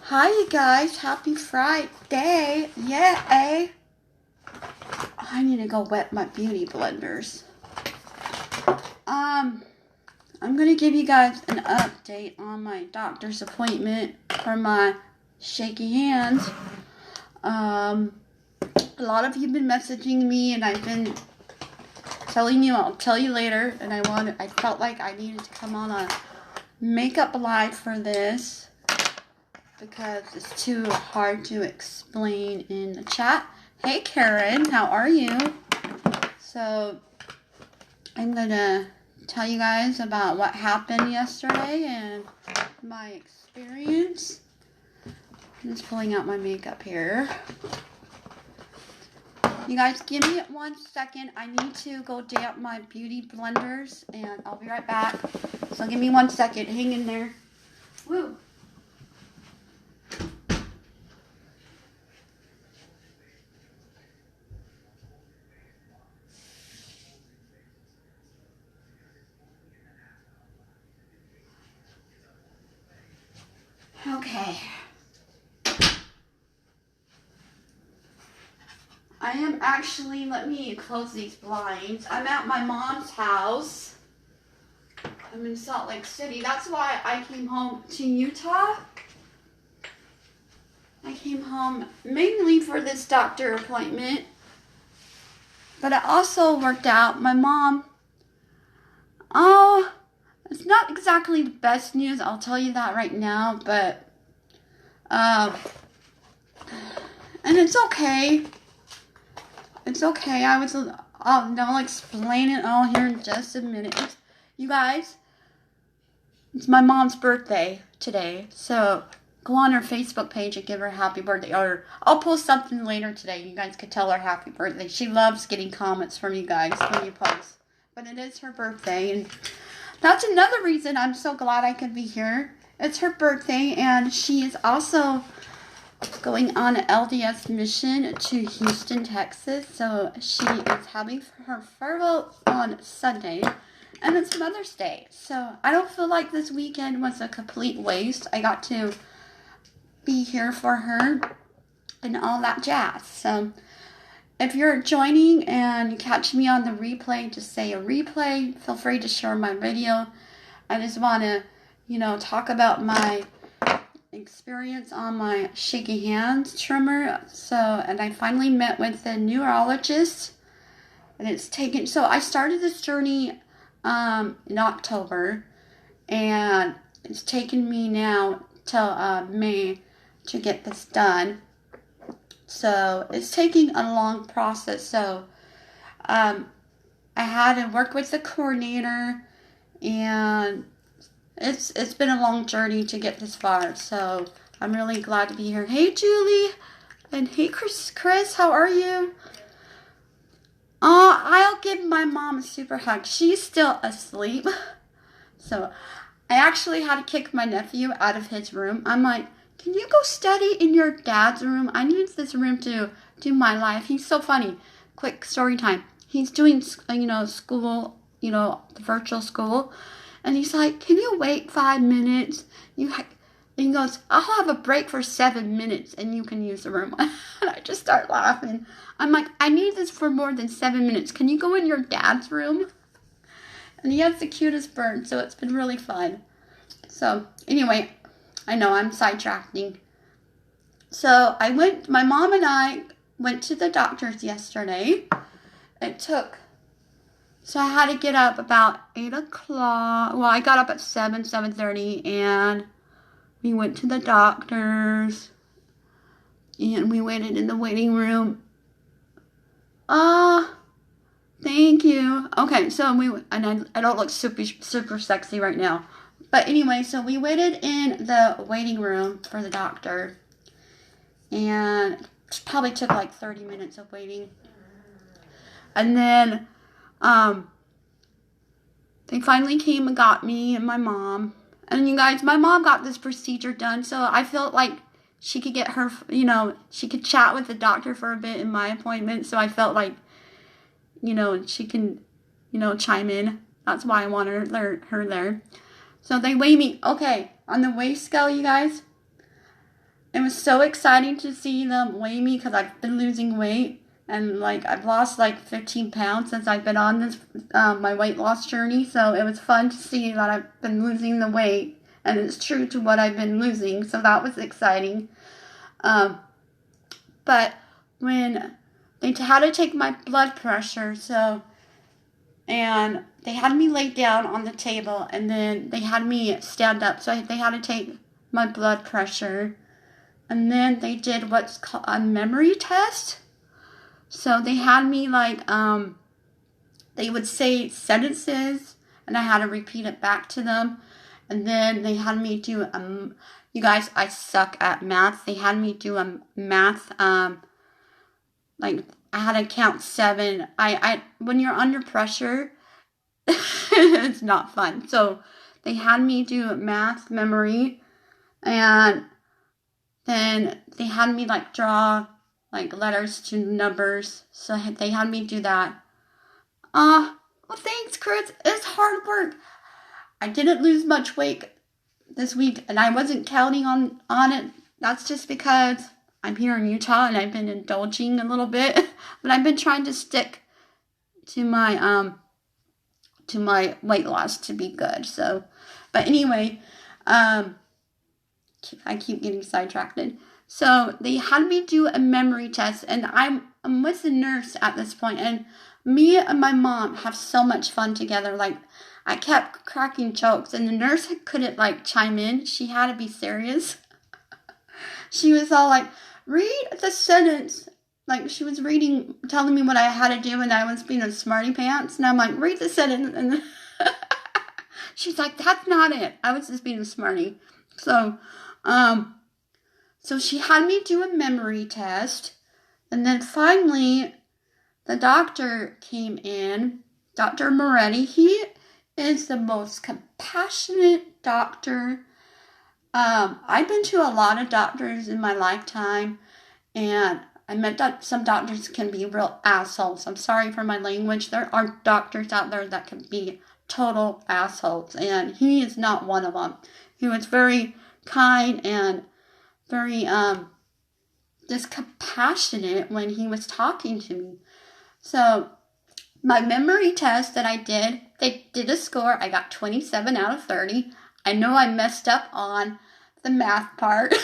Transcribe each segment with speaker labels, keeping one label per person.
Speaker 1: Hi you guys, happy Friday. Yeah. I need to go wet my beauty blenders. I'm gonna give you guys an update on my doctor's appointment for my shaky hands. A lot of you have been messaging me and I've been telling you I'll tell you later, and I felt like I needed to come on a makeup live for this because it's too hard to explain in the chat. Hey Karen, how are you? So I'm gonna tell you guys about what happened yesterday and my experience. I'm just pulling out my makeup here. You guys, give me 1 second. I need to go damp my beauty blenders and I'll be right back. So give me 1 second. Hang in there. Woo! Okay. I am actually, let me close these blinds. I'm at my mom's house. I'm in Salt Lake City. That's why I came home to Utah. I came home mainly for this doctor appointment. But it also worked out. My mom, it's not exactly the best news. I'll tell you that right now. But, and it's okay. It's okay. I'll explain it all here in just a minute. You guys, it's my mom's birthday today. So go on her Facebook page and give her a happy birthday. Or I'll post something later today. You guys could tell her happy birthday. She loves getting comments from you guys when you post. But it is her birthday. And that's another reason I'm so glad I could be here. It's her birthday. And she is also going on an LDS mission to Houston, Texas. So she is having her farewell on Sunday. And it's Mother's Day. So I don't feel like this weekend was a complete waste. I got to be here for her and all that jazz. So if you're joining and catch me on the replay, just say a replay. Feel free to share my video. I just want to, talk about my experience on my shaky hands tremor. And I finally met with the neurologist, and it's taken, so I started this journey in October, and it's taken me now till May to get this done. So it's taking a long process. So I had to work with the coordinator, and it's been a long journey to get this far. So I'm really glad to be here. Hey Julie, and hey Chris, how are you? I'll give my mom a super hug. She's still asleep. So I actually had to kick my nephew out of his room. I'm like, can you go study in your dad's room? I need this room to do my life. He's so funny. Quick story time. He's doing, school, the virtual school. And he's like, can you wait 5 minutes? And he goes, I'll have a break for 7 minutes and you can use the room. And I just start laughing. I'm like, I need this for more than 7 minutes. Can you go in your dad's room? And he has the cutest bird, so it's been really fun. So anyway, I know I'm sidetracking. So my mom and I went to the doctor's yesterday. So I had to get up about 8 o'clock. Well, I got up at 7:30, and we went to the doctor's, and we waited in the waiting room. Thank you. Okay, so I don't look super sexy right now. But anyway, so we waited in the waiting room for the doctor, and it probably took like 30 minutes of waiting. And then they finally came and got me and my mom. And you guys, my mom got this procedure done, so I felt like she could get her, she could chat with the doctor for a bit in my appointment. So I felt like, she can, chime in. That's why I wanted her there. So they weigh me. Okay, on the weigh scale, you guys, it was so exciting to see them weigh me because I've been losing weight. And, like, I've lost, like, 15 pounds since I've been on this, my weight loss journey. So it was fun to see that I've been losing the weight. And it's true to what I've been losing. So that was exciting. But when they had to take my blood pressure, and they had me lay down on the table. And then they had me stand up. So they had to take my blood pressure. And then they did what's called a memory test. So they had me, like, they would say sentences, and I had to repeat it back to them. And then they had me do, you guys, I suck at math. They had me do a math, like, I had to count 7. When you're under pressure, it's not fun. So they had me do math memory, and then they had me, like, draw, like, letters to numbers. So they had me do that. Well, thanks, Chris. It's hard work. I didn't lose much weight this week, and I wasn't counting on it. That's just because I'm here in Utah, and I've been indulging a little bit. But I've been trying to stick to my weight loss to be good. So, but anyway, I keep getting sidetracked. So they had me do a memory test, and I'm with the nurse at this point, and me and my mom have so much fun together. Like, I kept cracking jokes, and the nurse couldn't, like, chime in. She had to be serious. She was all like, read the sentence. Like, she was reading, telling me what I had to do, and I was being a smarty pants, and I'm like, read the sentence, and she's like, that's not it. I was just being a smarty. So she had me do a memory test, and then finally, the doctor came in, Dr. Moretti. He is the most compassionate doctor. I've been to a lot of doctors in my lifetime, and I met some doctors can be real assholes. I'm sorry for my language. There are doctors out there that can be total assholes, and he is not one of them. He was very kind and very just compassionate when he was talking to me. So my memory test that I did, they did a score. I got 27 out of 30. I know I messed up on the math part.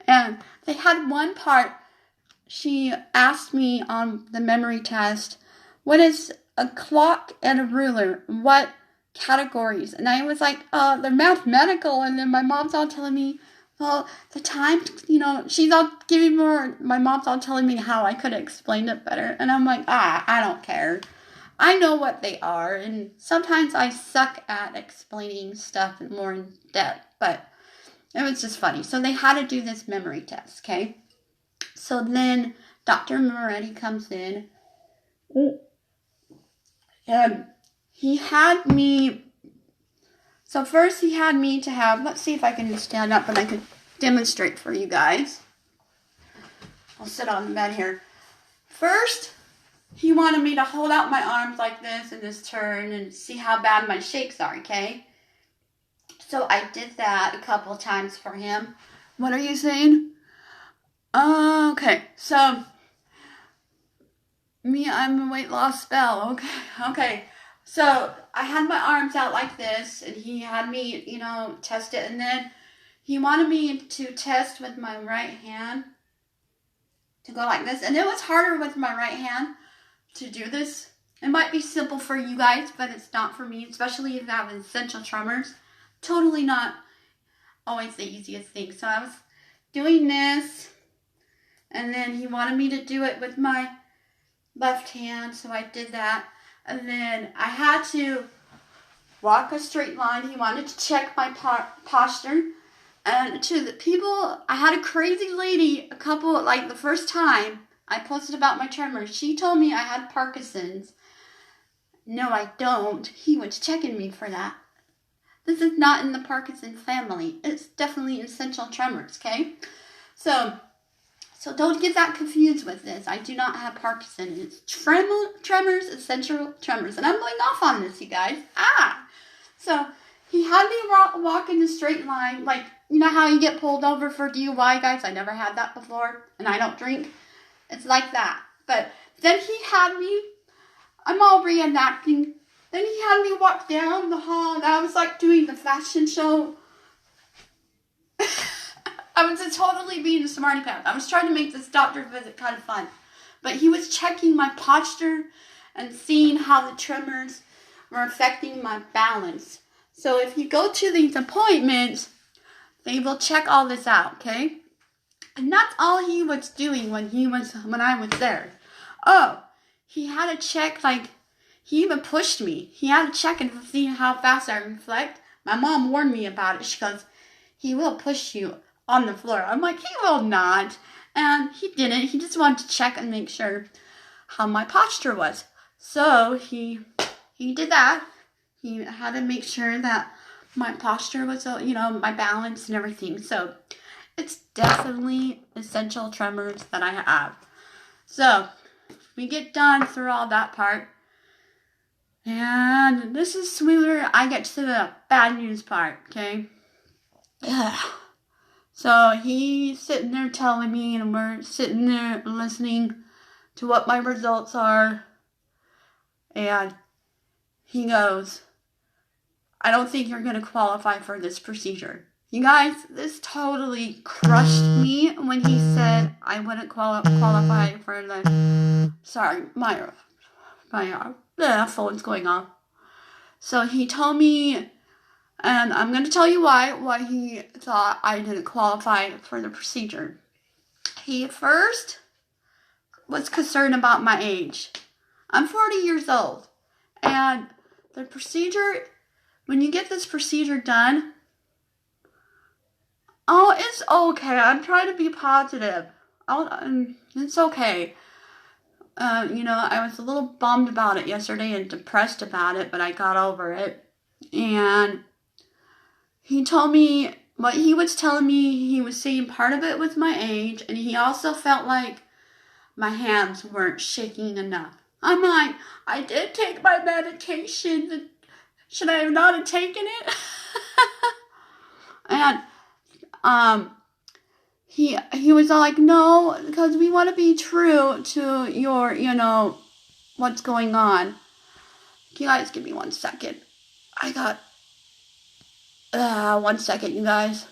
Speaker 1: And they had one part, she asked me on the memory test, what is a clock and a ruler? What categories? And I was like, they're mathematical. And then my mom's all telling me, well, the time, she's all giving more, my mom's all telling me how I could have explained it better. And I'm like, I don't care. I know what they are. And sometimes I suck at explaining stuff more in depth. But it was just funny. So they had to do this memory test, okay? So then Dr. Moretti comes in. And he had me... So first he had me to have, let's see if I can stand up and I can demonstrate for you guys. I'll sit on the bed here. First, he wanted me to hold out my arms like this and just turn and see how bad my shakes are, okay? So I did that a couple of times for him. What are you saying? Okay, so I'm a weight loss spell, okay. So I had my arms out like this, and he had me, test it. And then he wanted me to test with my right hand to go like this. And it was harder with my right hand to do this. It might be simple for you guys, but it's not for me, especially if you have essential tremors. Totally not always the easiest thing. So I was doing this, and then he wanted me to do it with my left hand, so I did that. And then I had to walk a straight line. He wanted to check my posture. And to the people, I had a crazy lady, the first time I posted about my tremors, she told me I had Parkinson's. No, I don't. He was checking me for that. This is not in the Parkinson family. It's definitely essential tremors, okay? So don't get that confused with this. I do not have Parkinson's. It's tremors, essential tremors. And I'm going off on this, you guys. So he had me walk in a straight line, like You know how you get pulled over for DUI, guys? I never had that before, and I don't drink. It's like that. But then he had me, I'm all reenacting. Then he had me walk down the hall, and I was like doing the fashion show. I was just totally being a smarty pants. I was trying to make this doctor's visit kind of fun. But he was checking my posture and seeing how the tremors were affecting my balance. So if you go to these appointments, they will check all this out, okay? And that's all he was doing when I was there. Oh, he had to check, like, he even pushed me. He had to check and see how fast I reflect. My mom warned me about it. She goes, he will push you on the floor. I'm like, he will not. And he didn't. He just wanted to check and make sure how my posture was. So he did that. He had to make sure that my posture was, my balance and everything. So it's definitely essential tremors that I have. So we get done through all that part. And this is where I get to the bad news part, okay? So he's sitting there telling me, and we're sitting there listening to what my results are. And he goes, I don't think you're going to qualify for this procedure. You guys, this totally crushed me when he said I wouldn't qualify for the... Sorry, my phone's going off. So he told me, and I'm going to tell you why he thought I didn't qualify for the procedure. He first was concerned about my age. I'm 40 years old. And the procedure, when you get this procedure done, oh, it's okay. I'm trying to be positive. It's okay. I was a little bummed about it yesterday and depressed about it, but I got over it. And he told me, what he was telling me, he was saying part of it was my age, and he also felt like my hands weren't shaking enough. I'm like, I did take my medication. Should I have not have taken it? And he was all like, no, because we want to be true to your, what's going on. You guys, give me 1 second. I got, 1 second, you guys.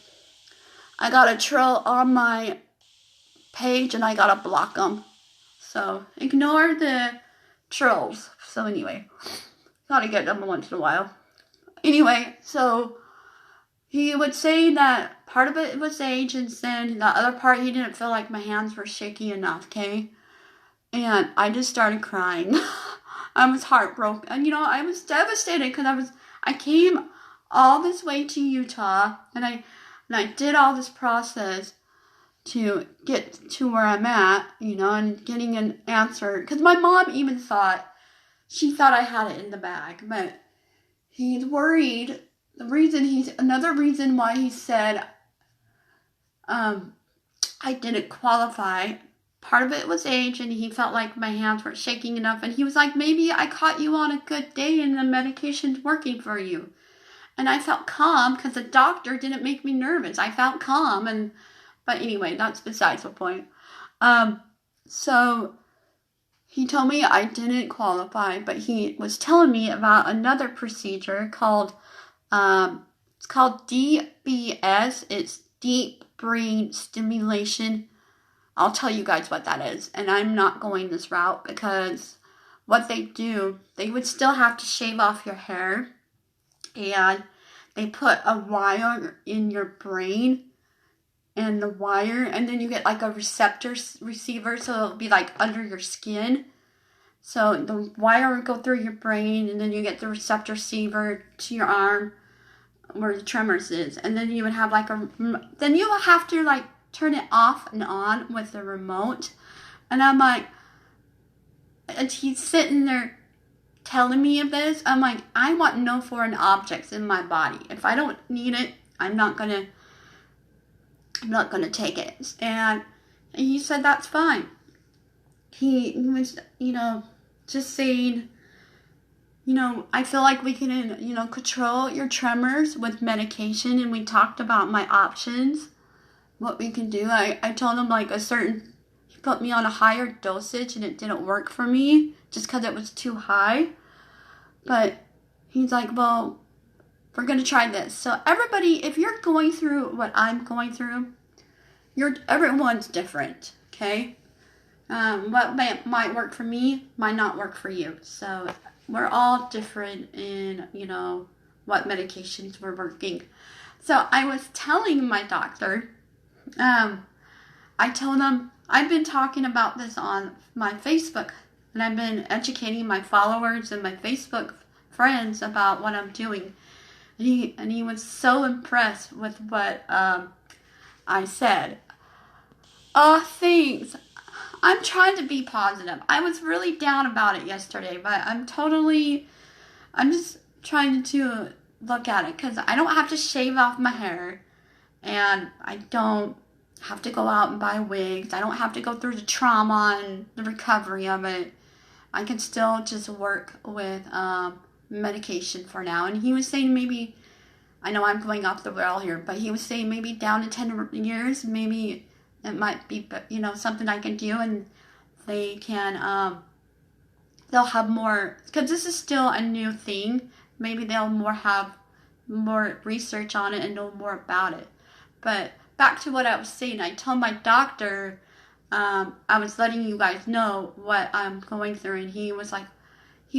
Speaker 1: I got a troll on my page, and I gotta block them. So, ignore the trolls. So anyway, gotta get them once in a while. Anyway, so he would say that part of it was age, and then the other part, he didn't feel like my hands were shaky enough, okay? And I just started crying. I was heartbroken. And, I was devastated because I came all this way to Utah, and I did all this process to get to where I'm at, and getting an answer. Because my mom even she thought I had it in the bag, but he's worried. Another reason why he said I didn't qualify, part of it was age, and he felt like my hands weren't shaking enough, and he was like, maybe I caught you on a good day and the medication's working for you. And I felt calm because the doctor didn't make me nervous. I felt calm, but anyway, that's besides the point. So he told me I didn't qualify, but he was telling me about another procedure called, it's called DBS. It's deep brain stimulation. I'll tell you guys what that is. And I'm not going this route because what they do, they would still have to shave off your hair. And they put a wire in your brain, and the wire, and then you get like a receiver, so it'll be like under your skin. So the wire would go through your brain, and then you get the receptor receiver to your arm where the tremors is. And then you would have then you will have to like turn it off and on with the remote. And I'm like, and he's sitting there telling me of this. I'm like, I want no foreign objects in my body. If I don't need it, I'm not gonna take it. And he said that's fine. He was, just saying, I feel like we can, control your tremors with medication. And we talked about my options, what we can do. I told him like he put me on a higher dosage and it didn't work for me just because it was too high. But he's like, well, we're going to try this. So everybody, if you're going through what I'm going through, everyone's different, okay? What might work for me might not work for you. So we're all different in, what medications we're working. So I was telling my doctor, I told him, I've been talking about this on my Facebook, and I've been educating my followers and my Facebook friends about what I'm doing. And he was so impressed with what I said. Oh, thanks. I'm trying to be positive. I was really down about it yesterday, but I'm just trying to look at it because I don't have to shave off my hair, and I don't have to go out and buy wigs. I don't have to go through the trauma and the recovery of it. I can still just work with medication for now. And he was saying maybe, I know I'm going off the rail here, but he was saying maybe down to 10 years, maybe it might be, something I can do, and they can, they'll have more, because this is still a new thing. Maybe they'll have more research on it and know more about it. But back to what I was saying, I told my doctor, I was letting you guys know what I'm going through, and he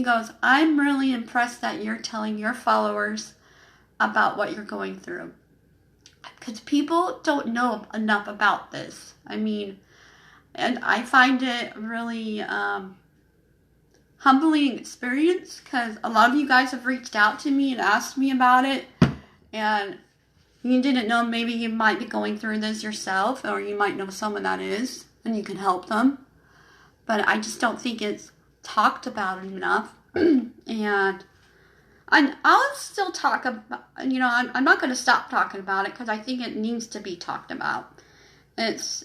Speaker 1: goes, I'm really impressed that you're telling your followers about what you're going through. Because people don't know enough about this. And I find it really humbling experience, because a lot of you guys have reached out to me and asked me about it, and you didn't know maybe you might be going through this yourself, or you might know someone that is, and you can help them. But I just don't think it's talked about enough. And I'll still talk about, I'm not going to stop talking about it, because I think it needs to be talked about. It's,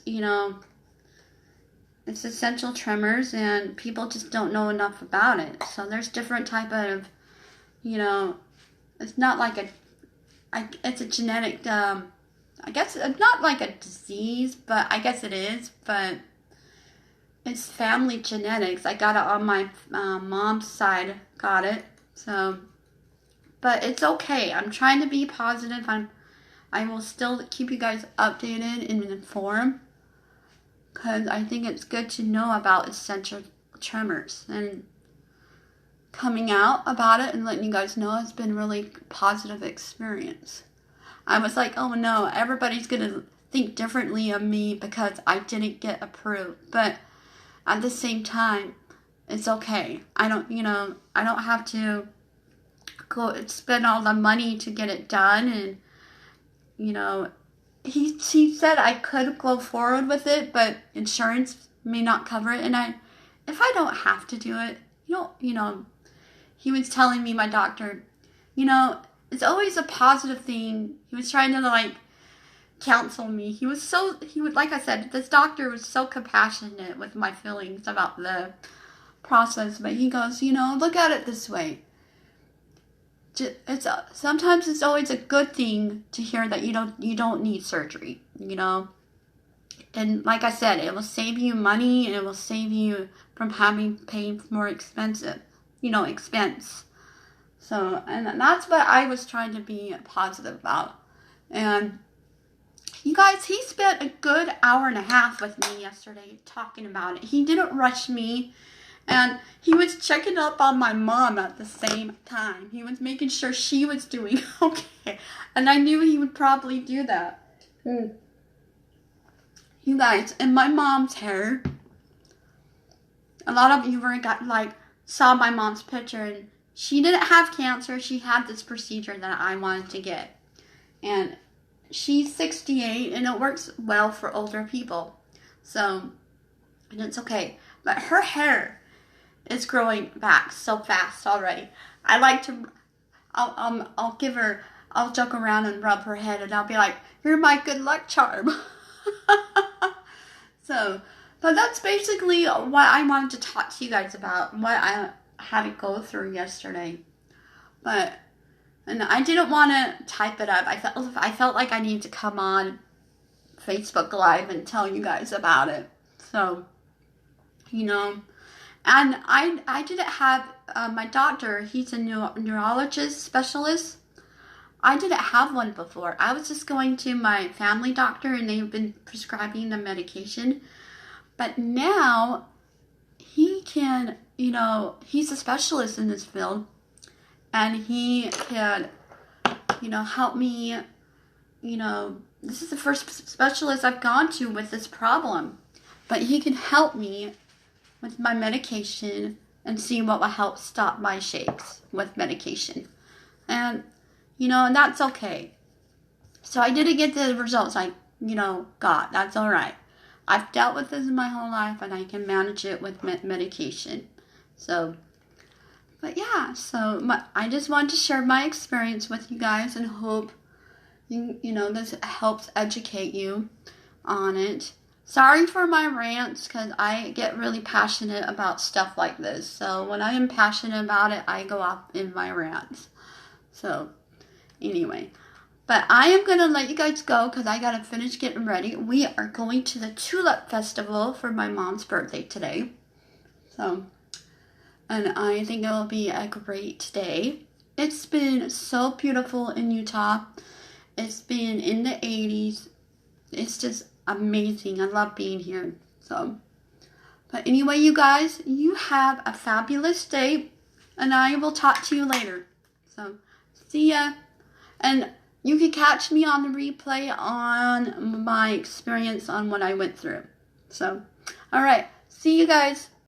Speaker 1: it's essential tremors, and people just don't know enough about it. So there's different type of, it's not like it's a genetic, I guess it's not like a disease, but I guess it is, but it's family genetics. I got it on my mom's side, got it. So, but it's okay. I'm trying to be positive. I will still keep you guys updated and informed, because I think it's good to know about essential tremors, and coming out about it and letting you guys know has been really positive experience. I was like, oh no, everybody's gonna think differently of me because I didn't get approved. But at the same time, it's okay. I don't have to go spend all the money to get it done. And he said I could go forward with it, but insurance may not cover it. And if I don't have to do it, he was telling me, my doctor, it's always a positive thing. He was trying to counsel me. Like I said, this doctor was so compassionate with my feelings about the process. But he goes, look at it this way. Sometimes it's always a good thing to hear that you don't need surgery, And like I said, it will save you money, and it will save you from having paying more expense. So, and that's what I was trying to be positive about. And you guys, he spent a good hour and a half with me yesterday talking about it. He didn't rush me, and he was checking up on my mom at the same time. He was making sure she was doing okay. And I knew he would probably do that. You guys, in my mom's hair, a lot of you saw my mom's picture, and she didn't have cancer. She had this procedure that I wanted to get. And she's 68, and it works well for older people. So, and it's okay. But her hair is growing back so fast already. I like to, I'll joke around and rub her head, and I'll be like, you're my good luck charm. So, but that's basically what I wanted to talk to you guys about, had to go through yesterday. And I didn't want to type it up. I felt like I needed to come on Facebook Live and tell you guys about it. So, and I didn't have my doctor. He's a neurologist specialist. I didn't have one before. I was just going to my family doctor, and they've been prescribing the medication. But now he can, he's a specialist in this field, and he can, help me. This is the first specialist I've gone to with this problem, but he can help me with my medication and see what will help stop my shakes with medication. And, and that's okay. So I didn't get the results I, got. That's all right. I've dealt with this my whole life, and I can manage it with medication. So, but yeah, I just wanted to share my experience with you guys and hope, this helps educate you on it. Sorry for my rants, because I get really passionate about stuff like this. So when I am passionate about it, I go off in my rants. So anyway, but I am going to let you guys go because I got to finish getting ready. We are going to the Tulip Festival for my mom's birthday today. So, and I think it will be a great day. It's been so beautiful in Utah. It's been in the 80s. It's just amazing. I love being here. So, but anyway, you guys, you have a fabulous day, and I will talk to you later. So, see ya. And you can catch me on the replay on my experience on what I went through. So, all right. See you guys.